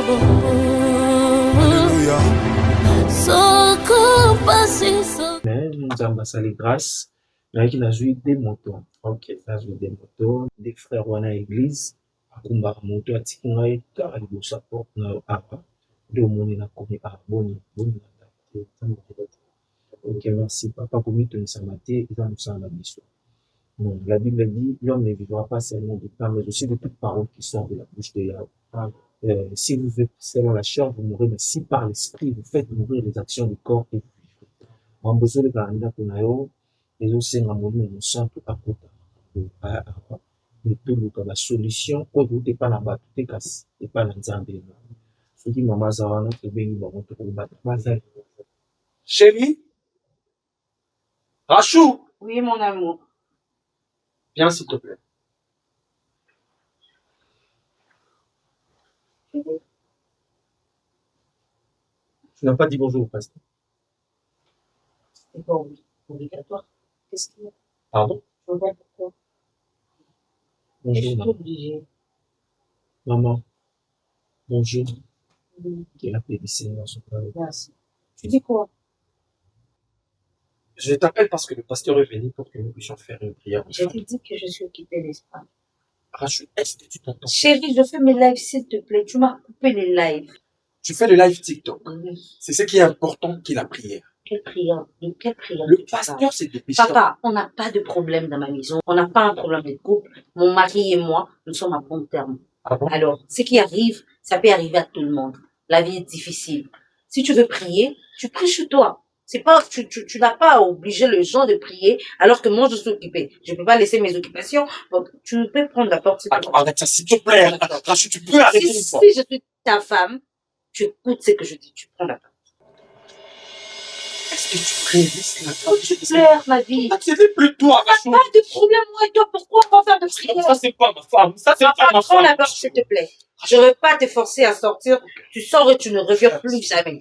Alléluia. Nous avons les grâces. Nous avons joué des motos. Ok, nous avons des motos. Des frères ou à l'église. Akumba moto atikunga ita alibusa porte na apa. Ndio moni na komi boni na ok, merci papa komi to nisamate eza musala biso. Non, la Bible dit l'homme ne vivra pas seulement de pain mais aussi de toutes paroles qui sortent de la bouche de Yahweh. Si vous faites selon la chair vous mourrez, mais si par l'esprit vous faites mourir les actions du corps et vous vivez. Mambozo le kanda kunayo ezosenga molimo santu akota etuluka basolution oyo euti epai na bato te kasi epai na nzambe soki mama aza wana tobengi bango tokobata bazali. Chérie, Rachou, Oui, mon amour. viens s'il te plaît. Tu n'as pas dit bonjour au pasteur. C'est pas obligatoire. Qu'est-ce qu'il y a? Pardon? Je vois pourquoi. Je Bonjour suis maman. obligée. Maman, bonjour. Oui, Que la paix du Seigneur soit avec vous. merci. Tu dis quoi? Je t'appelle parce que le pasteur est venu pour que nous puissions faire une prière. Je t'ai dit que je suis occupée, n'est-ce pas? Rachou, est-ce que tu t'entends? Chérie, je fais mes lives, s'il te plaît. Tu m'as coupé les lives. Tu fais le live TikTok. Oui. C'est ce qui est important qui est la prière. Quelle prière? De quelle prière? Le tu parles? pasteur, c'est des pécheurs. Papa, on n'a pas de problème dans ma maison. On n'a pas un problème de couple. Mon mari et moi, nous sommes à bon terme. Ah bon? Alors, ce qui arrive, ça peut arriver à tout le monde. La vie est difficile. Si tu veux prier, tu pries chez toi. C'est pas, tu n'as pas obligé les gens de prier alors que moi je suis occupée. Je peux pas laisser mes occupations. Donc, tu peux prendre la porte. Attends, arrête ça, s'il te plaît. Rachou, tu peux arrêter une fois. Si je suis ta femme, tu écoutes ce que je dis. Tu prends la porte. Est-ce que tu réalises la Oh, tu pleures, ma vie. Ce n'est plus toi, Rachou. Pas de problème, moi et toi. Pourquoi on va faire de prière? Ça, c'est pas ma femme. Ça, c'est pas ma Prends la femme. porte, s'il te plaît. Je ne veux pas te forcer à sortir. Tu sors et tu ne reviens plus jamais.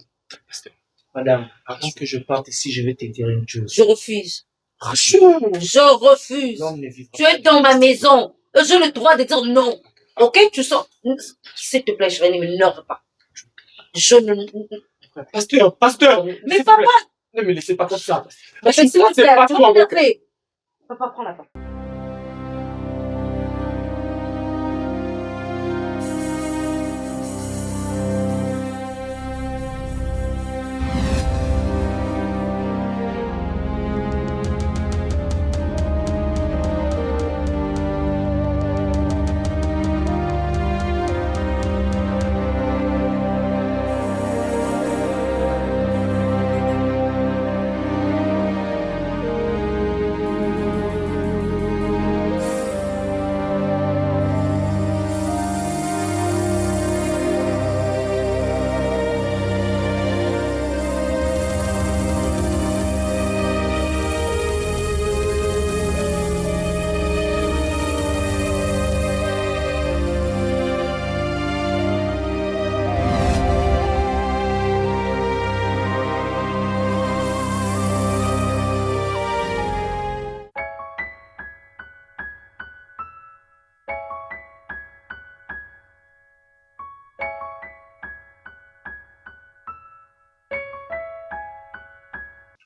Madame, avant que je parte ici, je vais te dire une chose. Je refuse. Rachou. Je refuse. L'homme ne vivra Tu es dans ma maison. J'ai le droit de dire non. Ok, tu sors. S'il te plaît, je vais ne m'énerve pas. Je ne... Pasteur. Mais s'il te papa, plaît. Ne me laissez pas comme ça. mais s'il te c'est plaît, pas tu toi. me clé. Papa, prends la porte.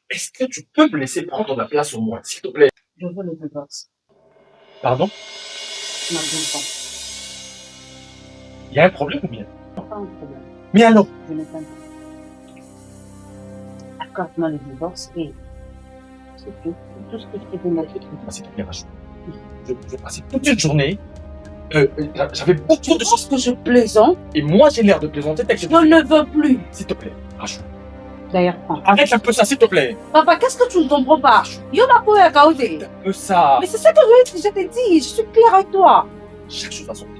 Est-ce que tu peux me laisser prendre ma place au moins, s'il te plaît? Je veux le divorce. Pardon? Tu m'as bien pas. Il y a un problème ou bien? Pas un problème. Mais alors? Je n'ai pas de problème. Accorde-moi le divorce et c'est tout. Tout ce que je t'ai demandé. S'il te plaît, Rachou. Je passais toute une journée. J'avais beaucoup de choses. que je plaisante? Et moi, j'ai l'air de plaisanter. Je ne veux plus. S'il te plaît, Rachou. D'ailleurs, prends. Arrête un peu ça, s'il te plaît. Papa, qu'est-ce que tu ne comprends pas? Yo, ma peau est à causer. Un peu ça. Mais c'est ça que je t'ai dit. Je suis claire avec toi. Chaque chose à son temps.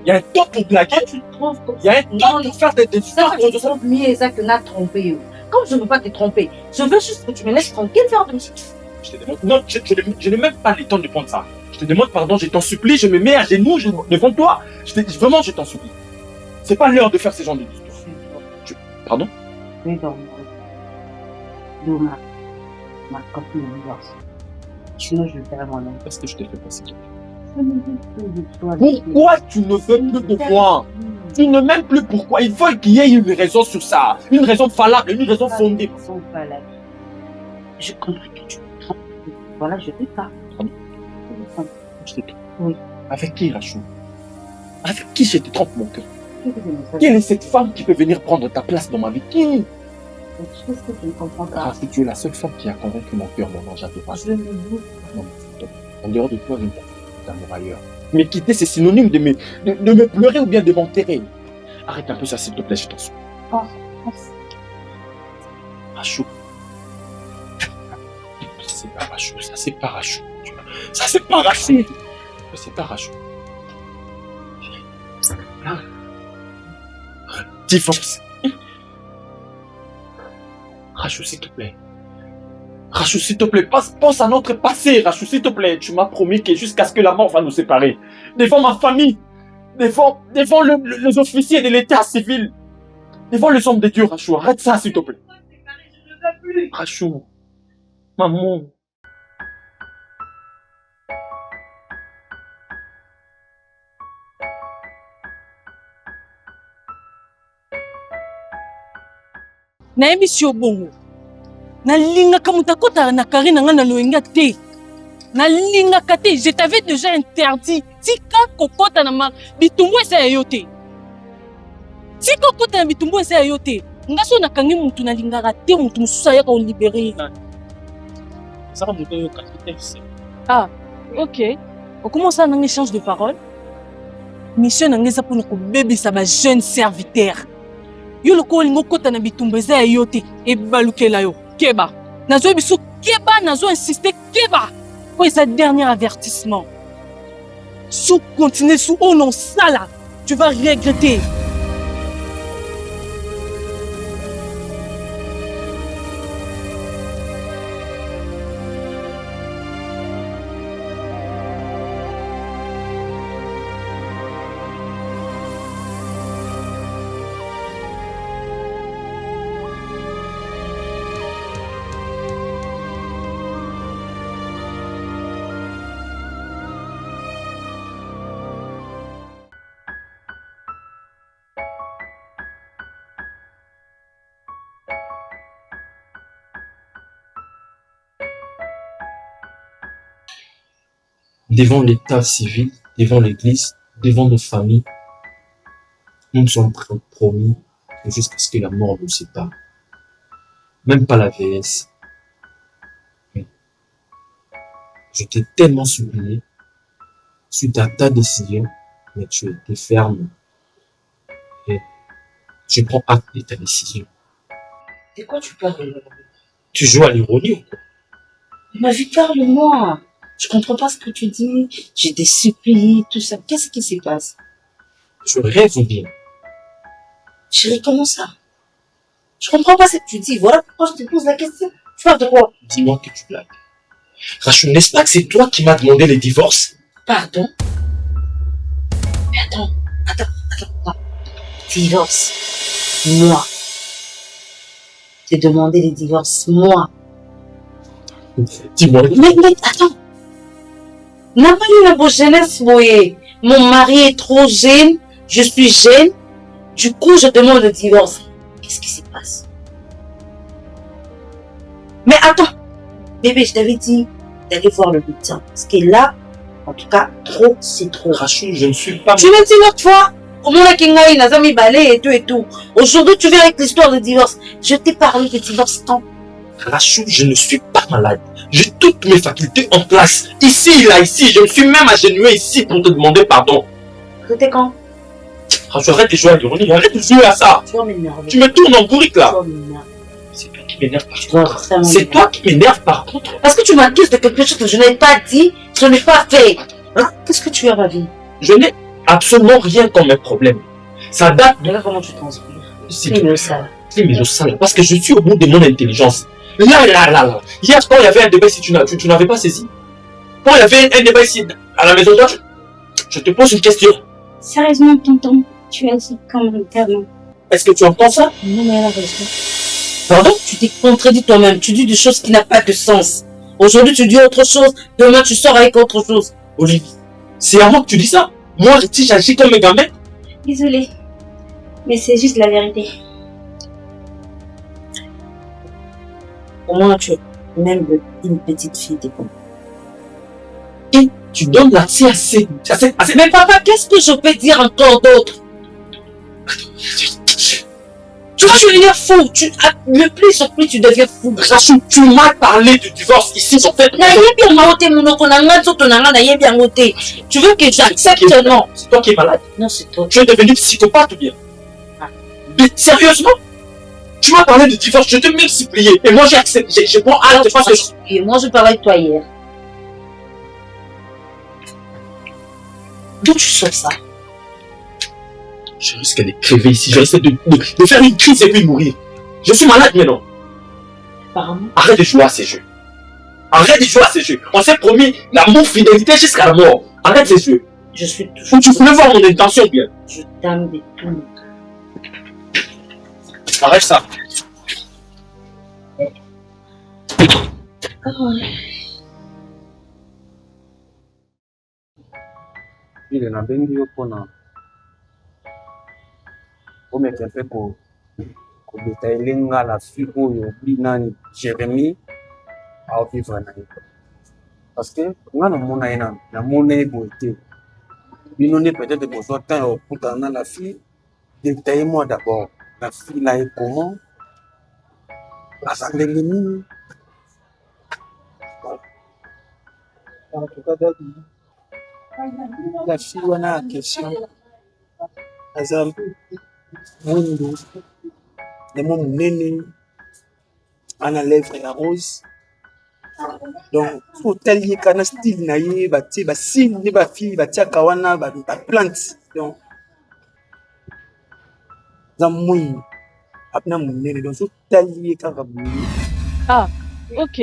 Il y a un temps pour blaguer. Quand tu trouves que Il y a un temps pour faire des ça, histoires. tu trouves mieux ça que n'a trompé. Comme je ne veux pas te tromper, je veux juste que tu me laisses tranquille faire de musique. Je te demande. Non, je n'ai même pas le temps de prendre ça. Je te demande pardon, je t'en supplie, je me mets à genoux devant toi. Vraiment, je t'en supplie. C'est pas l'heure de faire ce genre de discours. Pardon? Oui, donc, Doma, ma copine divorce. Sinon, je le ferai moi-même. Qu'est-ce que je t'ai fait passer? Je ne veux plus de toi. Pourquoi tu ne veux plus de moi? Tu ne m'aimes plus pourquoi? Il faut qu'il y ait une raison sur ça. Une raison valable, une raison fondée. Je comprends que tu me trompes. Voilà, je ne veux pas. Je te trompe. Oui. Avec qui, Rachou? Avec qui je te trompe, mon cœur? Quelle est cette femme qui peut venir prendre ta place dans ma vie? Qui? Qu'est-ce que tu ne comprends pas? Rachou, tu es la seule femme qui a convaincu mon cœur, mon ange adorable. Je me doute. Non, mais s'il te plaît. En dehors de toi, je ne t'aime pas d'amour ailleurs. Mais quitter, c'est synonyme de me pleurer ou bien de m'enterrer. Arrête un peu ça, s'il te plaît, je t'en supplie. Rachou. C'est pas Rachou, ça c'est pas Rachou. Ça c'est pas Rachou. C'est pas Rachou. Divorce. Rachou, s'il te plaît. Rachou, s'il te plaît, pense à notre passé, Rachou, s'il te plaît. Tu m'as promis que jusqu'à ce que la mort va nous séparer. Devant ma famille, devant les officiers de l'état civil, devant les hommes de Dieu, Rachou, arrête ça, s'il te plaît. Rachou, maman. Nayebi yo bongo. Nalingaka mutu akota na kari na nga na loyenga te. Nalingaka te, je t'avais déjà interdit. Tika kokota na bitumbu esa ya yo te. Tika kokota na bitumbu esa ya yo te. Nga so nakangi mutu nalingaka te, mutu mususu ayaka olibere. Ezaka mutu oyo kapitaine. Ah, ok. On commence un échange de paroles. Mission nanga eza mpona kobebisa ba jeune serviteur. Yo loko lingo kota na bitumbu eza ya yo te ebalukela yo. Keba. Nazo biso keba, nazo insister keba. Pour ce dernier avertissement. Si tu continues sous oh non ça là, tu vas regretter. Devant l'état civil, devant l'église, devant nos familles, nous nous sommes promis jusqu'à ce que la mort nous sépare. Même pas la vieillesse. Je t'ai tellement supplié suite à ta décision, mais tu étais ferme. Et je prends acte de ta décision. De quoi tu parles? Tu joues à l'ironie ou quoi? Ma vie, parle-moi. Je comprends pas ce que tu dis. J'ai des suppliés, tout ça. Qu'est-ce qui se passe? Je rêve ou bien? Chérie, comment ça? Je comprends pas ce que tu dis. Voilà pourquoi je te pose la question. Tu parles de quoi? Dis-moi que tu blagues. Rachel, n'est-ce pas que c'est toi qui m'as demandé le divorce? Pardon? Mais attends. Divorce. Moi. T'ai demandé les divorces. Moi. Dis-moi. Mais attends. N'a pas eu la bonne jeunesse, voyez. Mon mari est trop jeune. Je suis jeune. Du coup, je demande le divorce. Qu'est-ce qui se passe? Mais attends. Bébé, je t'avais dit d'aller voir le médecin. Parce que là, en tout cas, trop, c'est trop. Rachel, je ne suis pas... Tu m'as dit l'autre fois, comment la Kingaï n'a jamais balé et tout. Aujourd'hui, tu viens avec l'histoire de divorce. Je t'ai parlé de divorce tant. Rachel, je ne suis pas malade. J'ai toutes mes facultés en place. Ici, là, ici. Je me suis même agenouillé ici pour te demander pardon. C'était quand? Rachel, arrête de jouer à l'ironie. Arrête de jouer à ça. Tu vas m'énerver. Tu me tournes en bourrique, là. Tu vas m'énerver. C'est toi qui m'énerve par Tu dois contre. vraiment C'est toi qui m'énerve par contre. Parce que tu m'accuses de quelque chose que je n'ai pas dit, je n'ai pas fait. Hein? Qu'est-ce que tu as, ma vie? Je n'ai absolument rien comme un problème. Ça date de... Regarde comment tu transpires. C'est Fais-le ça. mais au sale, parce que je suis au bout de mon intelligence. Là. Hier, quand il y avait un débat ici, tu n'avais pas saisi. Quand il y avait un débat ici, à la maison, je te pose une question. Sérieusement, tonton, tu es comme un gamin. Est-ce que tu entends ça? Non, mais elle a raison. Pardon? Tu t'es contredit toi-même. Tu dis des choses qui n'ont pas de sens. Aujourd'hui, tu dis autre chose. Demain, tu sors avec autre chose. Olivier, c'est à moi que tu dis ça? Moi, si j'agis comme un gamin? Désolée, Mais c'est juste la vérité. Comment tu même une petite fille t'es comme. Et tu donnes l'accès à ces... Mais papa, qu'est-ce que je peux dire encore d'autre? Tu vas devenir fou. Le plus surpris, tu deviens fou. Rachel, tu m'as parlé du divorce ici, en fait. Tu veux que j'accepte? Non. C'est toi qui es malade. Non, c'est toi. Tu es devenu psychopathe ou bien? Mais sérieusement? Tu m'as parlé de divorce, je t'ai même supplié. Et moi j'ai accepté, je prends acte parce que... Moi, je parlais de toi hier. D'où tu sors ça? Je risque de crever ici, je risque de faire une crise et puis mourir. Je suis malade maintenant. Apparemment. Arrête de jouer à ces jeux. Arrête de jouer à ces jeux. On s'est promis l'amour, fidélité jusqu'à la mort. Arrête ces jeux. Je suis toujours... Ou tu voulais voir mon intention bien. Je t'aime de tout. Arrête ça. ile nabengi yo mpona omeka mpe kodetaile nga la fille oyo binani Jérémie aovivre na ye parce que nga namona ye namona ye boye te bino nde peut-être bozwa temps ya kokutana na la fille détaille moi d'abord la fille na ye comment aza ndenge nini en tout cas dadi la fille wana ya question aza mwindu ndemo monene ana lèvre ya rose donc so otali ye kana style na ye batie basigne nde bafille batiaka wana baplante donc aza mwindu apena monene donc so otali ye kaka boye. Ah, ok.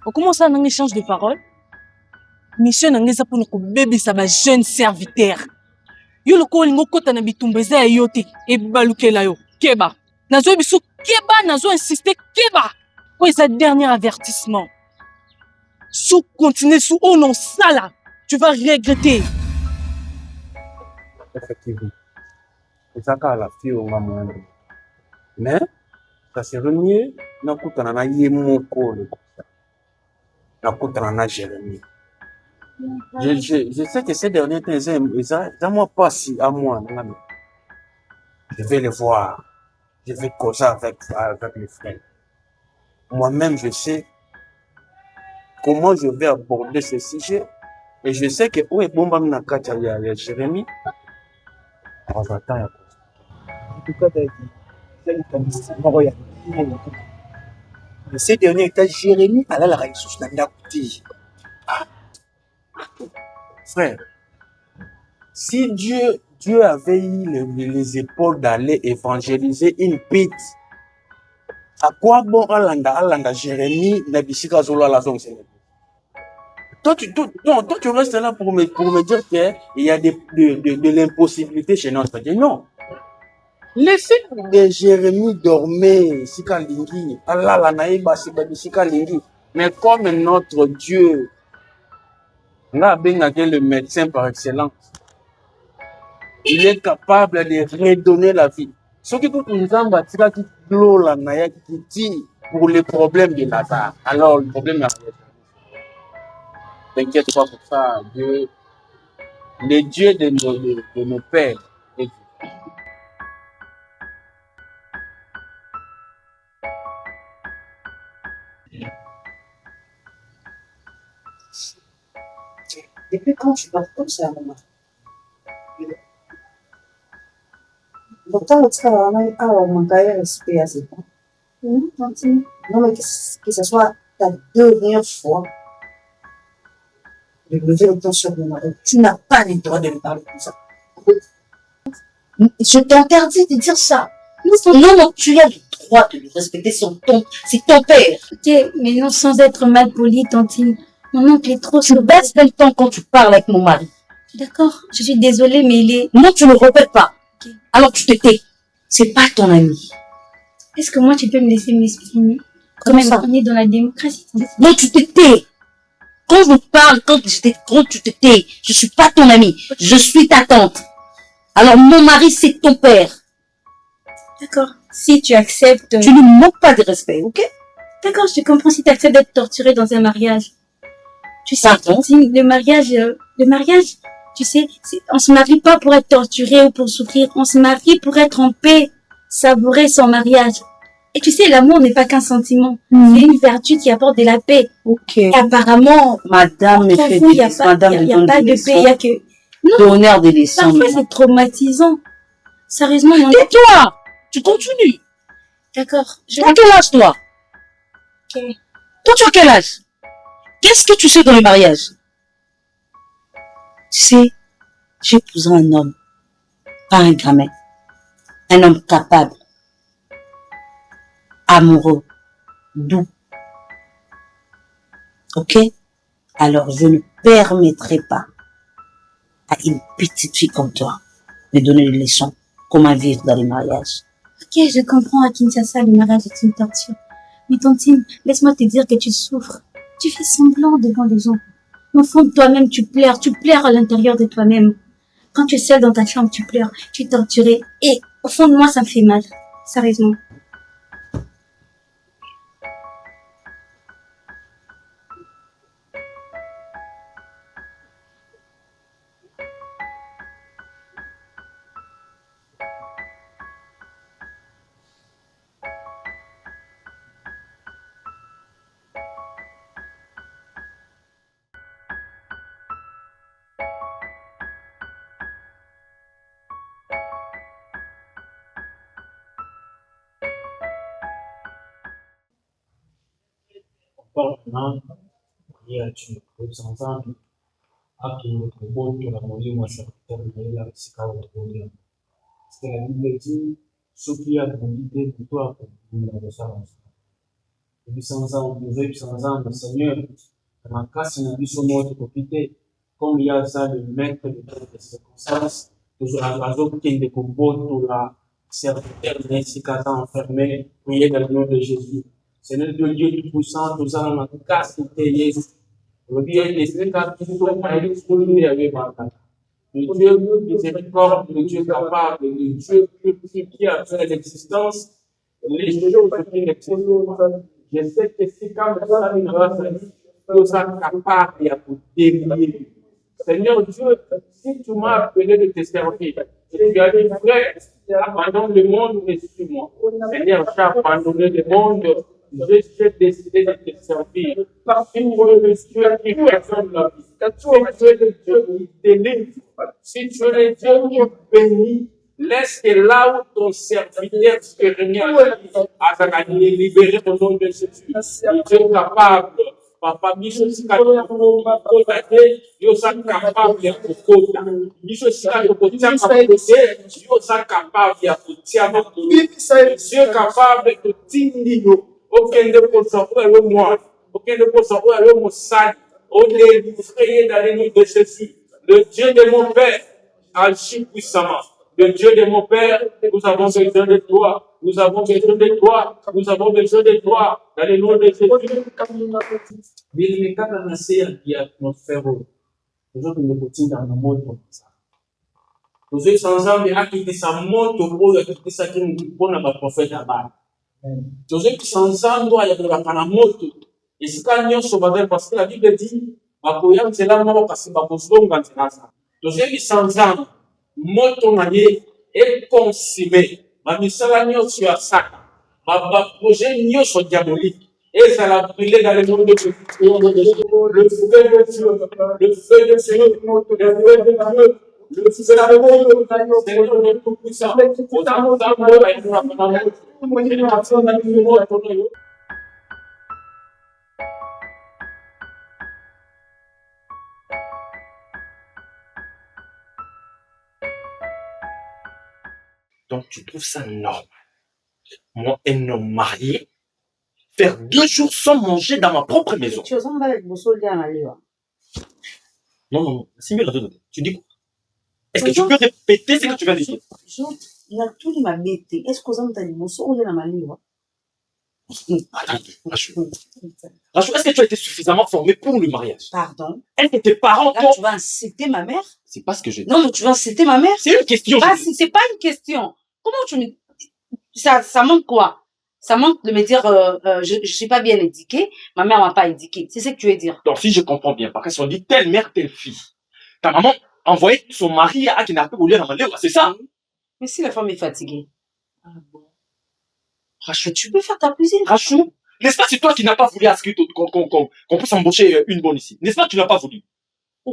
On commence à un échange de paroles. Mission nangeza pour nous bébisa ba jeune serviteur. Yo loko lingo kota na bitumba za yote e balukela yo. Keba. Nazo biso keba nazo insister keba. Ouais, c'est le dernier avertissement. Sous continuer sous oh non ça là, tu vas regretter. Effectivement. C'est ça qu'à la fille au moment. Mais ça serait mieux nakutana na ye moko le nakutana na Jérémie. Je sais que ces derniers temps, ils moi pas si à moi. Je vais les voir. Je vais causer avec les frères. Moi-même, je sais comment je vais aborder ce sujet. Et je sais que où est bon na kacha ya Jérémie. On va attendre. En tout cas, ces derniers temps, Jérémie a la ressource dans la côté. Frère, si Dieu avait eu les épaules d'aller évangéliser une pite, à quoi bon Alanda Jérémie n'a bisika zolo à la zone. Toi tu restes là pour me dire qu'il y a de l'impossibilité chez notre Dieu. Non. Laissez Jérémie dormir, sika lingi, Allah la naïba sika lingi. Mais comme notre Dieu, là, le médecin par excellence, il est capable de redonner la vie. Ce qui peut nous embêter, qui pour les problèmes de Lazare. Alors, le problème est t'inquiète pas pour ça, Dieu, le Dieu de nos pères. Depuis quand tu parles comme ça, maman? Pourtant, tu as un respect à ce point. Non, mais que ce soit ta dernière fois de lever le ton sur mon mari. Tu n'as pas le droit de me parler comme ça. Je t'interdis de dire ça. Non, tu as le droit de le respecter, c'est ton père. Ok, mais non sans être mal poli, tantine. Mon oncle est trop... Tu baisses le temps quand tu parles avec mon mari. D'accord, je suis désolée, mais il est... Non, tu ne répètes pas. Okay. Alors tu te tais. C'est pas ton ami. Est-ce que moi, tu peux me laisser m'exprimer? Quand même, on est dans la démocratie. Non, tu te tais. Quand je parle, quand tu te tais, je suis pas ton ami. Je suis ta tante. Alors mon mari, c'est ton père. D'accord. Si tu acceptes... Tu ne manques pas de respect, ok? D'accord, je te comprends si tu acceptes d'être torturé dans un mariage. Tu sais, Pardon? le mariage, tu sais, on se marie pas pour être torturé ou pour souffrir. On se marie pour être en paix, savourer son mariage. Et tu sais, l'amour n'est pas qu'un sentiment. C'est une vertu qui apporte de la paix. Ok. Et apparemment, Madame me entre fait vous, il des n'y a pas de paix, il y a que... Donneur de leçons. Parfois, c'est traumatisant. Sérieusement, non. Tais-toi! Tu continues. D'accord. Tu as quel âge, toi? Ok. Toi, tu as quel âge? Qu'est-ce que tu sais dans le mariage? Tu sais, j'ai épousé un homme, pas un gamin. Un homme capable, amoureux, doux. Ok? Alors, je ne permettrai pas à une petite fille comme toi de donner des leçons comment vivre dans les mariages. Ok, je comprends, à Kinshasa, le mariage est une torture. Mais Tantine, laisse-moi te dire que tu souffres. Tu fais semblant devant les gens. Au fond de toi-même, tu pleures à l'intérieur de toi-même. Quand tu es seule dans ta chambre, tu pleures, tu es torturée. Et au fond de moi, ça me fait mal. Sérieusement. Maintenant, il y a une chose ensemble. Akili kuboto na mwalimu wa sekretari na ila sikao kubolia. Parce que la Bible dit, ceux qui a demandé de toi pour nous la ressource. Et puis sans ça, on devait sans ça, le Seigneur, dans la casse, on a vu son mot de profiter. Comme il y a ça, le maître de toutes circonstances, toujours à l'oiseau qui est de kuboto la serviteur d'un sikata enfermé, prier dans le nom de Jésus. Seigneur de Dieu Tout-Puissant, nous allons la casse de Jésus. Le Dieu qui est capable de tout le Dieu miséricorde, le Dieu capable, le Dieu qui a fait l'existence, les choses qui n'existent. Je sais que si quand ça arrivera, nous sommes capables de débrouiller. Seigneur Dieu, si tu m'as appelé de te servir, et tu as dit, frère, abandonne le monde et suis-moi. Seigneur, j'ai abandonné le monde. J'ai décidé de te servir. Parce que le Dieu qui personne la vie. Si tu es le Dieu qui délivre, si tu es le Dieu qui bénit, laisse que là où ton serviteur se réunit à libérer au nom de Jésus. Tu es capable. Papa, biso sika kokota te, yo sa capable ya kokota. Biso sika kokotia makote, yo sa capable ya kotia makote. Dieu capable de tindi yo. Aucun de vos enfants est le moi. Aucun de vos enfants est le Mossad. On est livré dans les noms de Jésus. Le Dieu de mon Père agit puissamment. Le Dieu de mon Père, nous avons besoin de toi. Nous avons besoin de toi. Nous avons besoin de toi. Dans les noms de Jésus. Bilimekana na sea ya atmosphère. Aujourd'hui, nous sommes dans le monde comme ça. Nous sommes ensemble à quitter sa moto pour quitter sa qui nous donne à ma prophète là-bas. Tozeki sanzando ayabelaka na moto esika nyonso bazali parce que la Bible dit bakoya nzela moko kasi bakozonga nzela sa tozeki sanzando moto na ye econsumé bamisala nyonso ya saka baprojet nyonso diabolique ezala brûlé dans le monde de Dieu. Le feu de Dieu, le feu de Dieu, le feu de Dieu. Le Seigneur est tout-puissant. Donc, tu trouves ça normal? Moi, un homme marié, faire 2 jours sans manger dans ma propre maison. Non, c'est mieux tu dis quoi? Est-ce que tu peux répéter ce que tu vas dire? Attends, Rachou. Rachou, est-ce que tu as été suffisamment formé pour le mariage? Pardon? Est-ce que tes parents Là, tu vas insulter ma mère? C'est pas ce que je dis. Non, mais tu vas insulter ma mère? C'est une question. Ah, si, c'est pas une question. Comment tu me... Ça manque quoi? Ça manque de me dire, je suis pas bien éduquée, ma mère m'a pas éduquée. C'est ce que tu veux dire. Donc, si je comprends bien, parce qu'on dit telle mère, telle fille. Ta maman envoyait son mari à kidnapper au lieu d'en c'est ça? Mais si la femme est fatiguée, Ah bon. Rachou, tu peux faire ta cuisine. Rachou, n'est-ce pas c'est toi qui n'as pas voulu à ce qu'on puisse embaucher une bonne ici? N'est-ce pas que tu n'as pas voulu?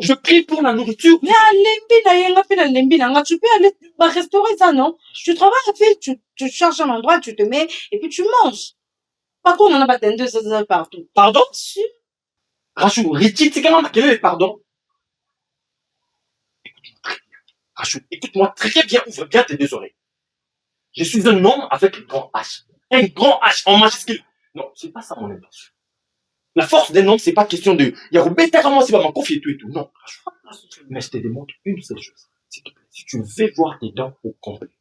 Je prie pour la nourriture. Mais tu peux aller restaurer ça, non? Tu travailles à faire, tu cherches un endroit, tu te mets, et puis tu manges. Par contre, on n'a pas de ça partout. Pardon? Si. Rachou, Richie, c'est quand même quel est le pardon? Rachou, écoute-moi très bien, ouvre bien tes deux oreilles. Je suis un homme avec un grand H. Un grand H en majuscule. Non, c'est pas ça mon intention. La force d'un homme, c'est pas question de, il y a comment c'est pas m'en confier tout et tout. Non. Mais je te demande une seule chose. S'il te plaît. Si tu veux voir tes dents au complet.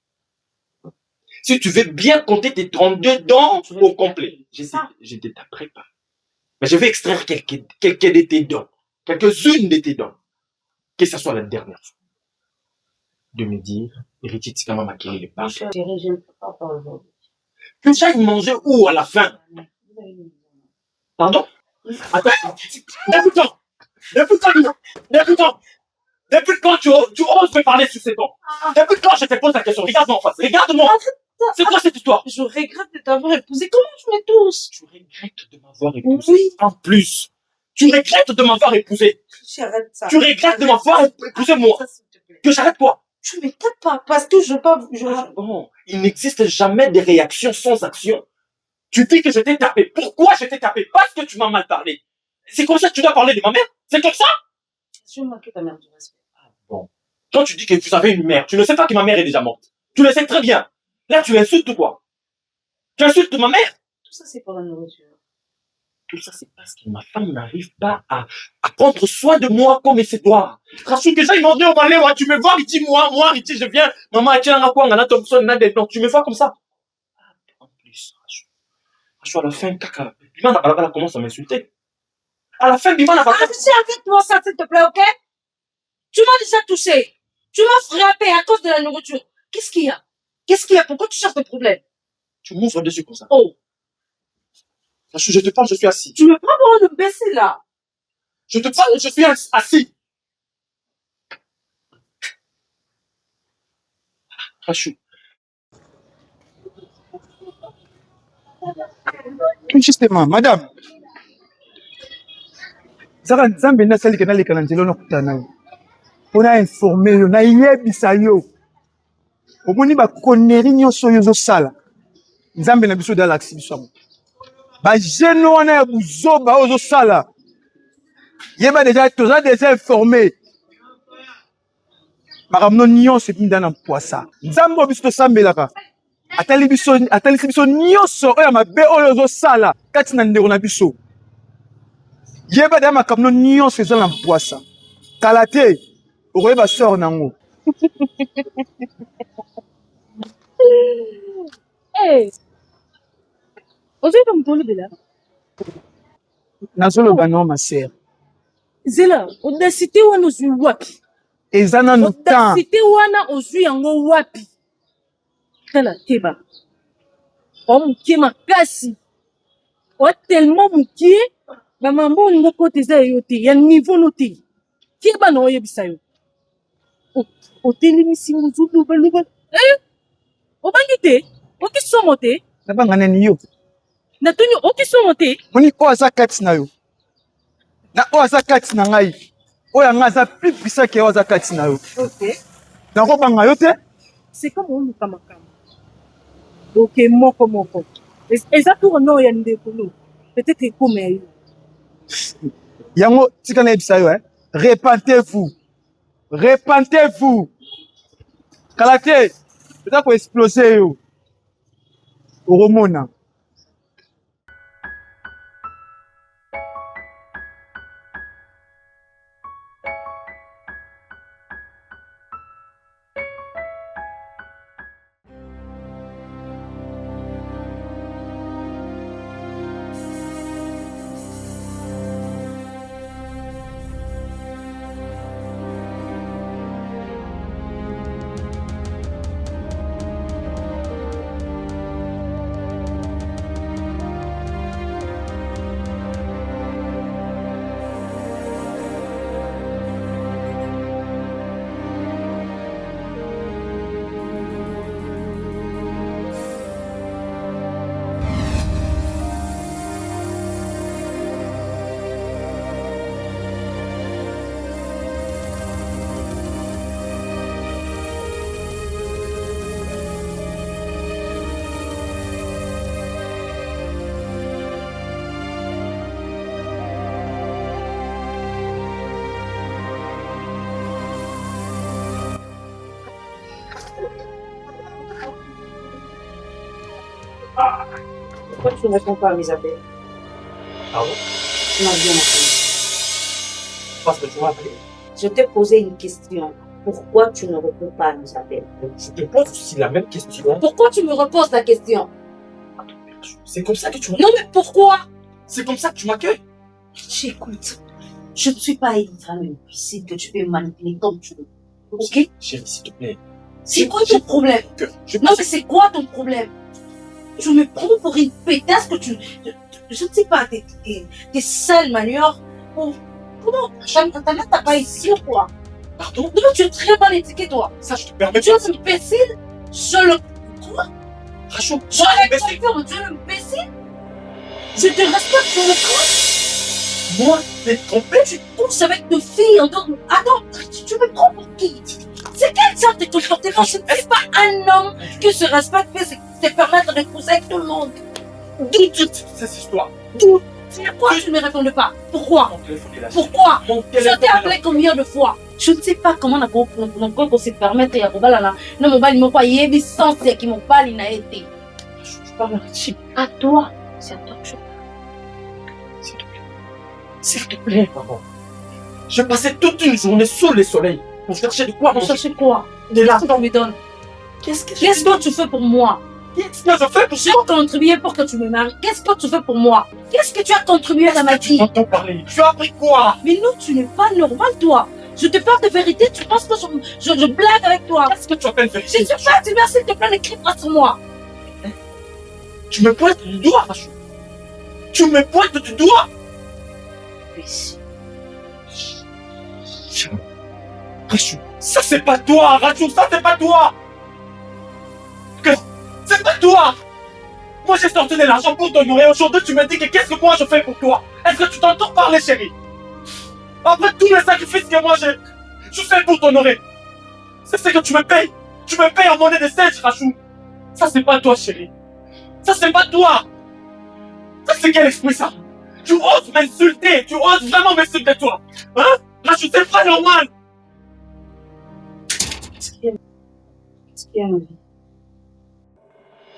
Si tu veux bien compter tes 32 dents au complet. Je ne t'apprends pas. Mais je vais extraire quelques de tes dents. Quelques-unes de tes dents. Que ce soit la dernière fois. De me dire, Richie Tikama m'a créé le pain. Que j'aille manger où à la fin? Pardon? Attends, depuis quand tu oses me parler sur ces dons? Depuis quand je te pose la question? Regarde-moi en face, regarde-moi! C'est quoi cette histoire? Je regrette de t'avoir épousé. Comment tu me touches? Tu regrettes de m'avoir épousé? Oui. En plus, tu regrettes de m'avoir épousé? J'arrête ça. Tu regrettes de m'avoir épousé moi? Que j'arrête quoi? Tu me tapes pas, parce que je pas... Bon, il n'existe jamais de réaction sans action. Tu dis que je t'ai tapé. Pourquoi je t'ai tapé? Parce que tu m'as mal parlé. C'est comme ça que tu dois parler de ma mère? C'est comme ça? Je vais manquer ta mère du respect. Ah bon. Quand tu dis que vous avez une mère, tu ne sais pas que ma mère est déjà morte. Tu le sais très bien. Là, tu insultes ou quoi? Tu insultes ma mère? Tout ça, c'est pour la nourriture. Tout ça, c'est parce que ma femme n'arrive pas à prendre soin de moi comme elle se doit. Rachou, que ça, ils m'ont dit au Malais, tu me vois, Richie, moi, Richie, je viens. Maman, tu n'as quoi, on a Thompson, on a des noms. Tu me vois comme ça? En plus, Rachou, à la fin, caca. Bimana Balabala commence à m'insulter. À la fin, Bimana Balabala. Arrête-moi ça, s'il te plaît, ok? Tu m'as déjà touché. Tu m'as frappé à cause de la nourriture. Qu'est-ce qu'il y a? Qu'est-ce qu'il y a? Pourquoi tu cherches des problèmes? Tu m'ouvres dessus comme ça. Oh. Rachou, je te parle, je suis assis. Tu me prends pour me baisser là. Je te parle, je suis assis. Rachou. Justement, madame. Zara nzambe nasali kana leka na nzela nakutana yo. Pona informer yo na yebisa yo. Omoni ba koneri nyonso yo zosala. Nzambe na biso da laksi biso. Ba jeune wana ya buzoba ozosala. Yeba déjà informé. Makamno nyonso epinda na poisa. Nzambe biso tosambelaka. Atali biso nyonso oyo mabe oyo ozosala kati na ndeko na biso. Yeba da makamno nyonso eza na poisa. Kala te okoyeba sort nango. Hey, ozwi mtolo bela. Nazoloba non ma sœur. Zela, audacité wana ozwi wapi? Eza na no temps. Audacité wana ozwi yango wapi? Tala keba. O mukie makasi. O tellement mukie, ba mambo olingo kote eza yo te, ya niveau no te. Keba na oyebisa yo. Otelimisi nguzuluba. Obangi te? Okisomo te? Nabanga nani yo? Natoni okisomo te? Moni o aza kati na yo. Na o aza kati na ngai. Oya nga aza plus puissant que o aza kati na yo. Ok. Na ko banga yo te? C'est comme on luka makama. Ok, moko. Eza pour no ya ndeko no. Peut-être comme yo. Yango tika na ebisa yo, hein? Repentez-vous. Repentez-vous. Kalate, peut-être ko exploser yo. Oromona. Pourquoi tu ne réponds pas à mes appels? Ah bon? Tu m'as bien appelé. Parce que tu m'as appelé. Je t'ai posé une question. Pourquoi tu ne réponds pas à mes appels? Je te pose aussi la même question. Pourquoi tu me reposes la question? C'est comme ça que tu Non, mais pourquoi? C'est comme ça que tu m'accueilles. Écoute, je ne suis pas une femme imbécile que tu peux manipuler comme tu veux. Ok? Chérie, s'il te plaît. C'est quoi ton problème? Non, mais c'est quoi ton problème? Tu me prends pour une pétasse que tu... Je ne sais pas, tes sales manières. Comment? T'as pas ici ou quoi? Pardon? Non, tu es très mal étiqueté, toi. Ça, je te permets Tu pas. es imbécile? Je le... Quoi? Rachou, Je le confirme, tu es imbécile? Je te respecte, tu le crois? moi, t'es trompé? Tu couches avec deux filles en dehors de... Attends, tu me prends pour qui? C'est quel genre de comportement? Je ne suis pas un homme qui se respecte, mais c'est permettre de coucher avec tout le monde. D'où tu sais cette histoire? D'où? Pourquoi tu ne me réponds pas? Pourquoi? Mon téléphone est là. Pourquoi? Mon Je téléphone t'ai est là. appelé combien de fois? Je ne sais pas comment on peut se permettre ya kobalana na mobali moko ayebi sens ya ki mobali na été. Je parle à Richie. À toi, c'est à toi que je parle. S'il te plaît. S'il te plaît, maman. Je passais toute une journée sous le soleil pour chercher de quoi Pour manger. chercher quoi? De là. Qu'est-ce que tu me donnes? Qu'est-ce que tu fais pour moi? Qu'est-ce que je fais pour J'ai contribué pour que tu me maries. Qu'est-ce que tu fais pour moi? Qu'est-ce que tu as contribué dans ma tu vie? m'entends parler? Tu as appris quoi? Mais non, tu n'es pas normal, toi. Je te parle de vérité, tu penses que je blague avec toi. Qu'est-ce que tu appelles Je vérité? ne suis pas, tu m'as s'il te plaît, n'écris pas sur moi. Tu me pointes du doigt, Rachou. Tu me pointes du doigt. Rachou, ça c'est pas toi, Rachou, ça c'est pas toi. C'est pas toi. Moi j'ai sorti de l'argent pour t'honorer. Aujourd'hui tu me dis que qu'est-ce que moi je fais pour toi? Est-ce que tu t'entends parler, chérie? Après tous les sacrifices que moi je fais pour t'honorer. C'est ce que tu me payes. Tu me payes en monnaie de sèche, Rachou. Ça c'est pas toi, chérie. Ça c'est pas toi. Ça c'est quel esprit ça? Tu oses m'insulter. Tu oses vraiment m'insulter, toi. Hein? Rachou, c'est pas normal. Qu'est-ce qu'il y a, ma vie?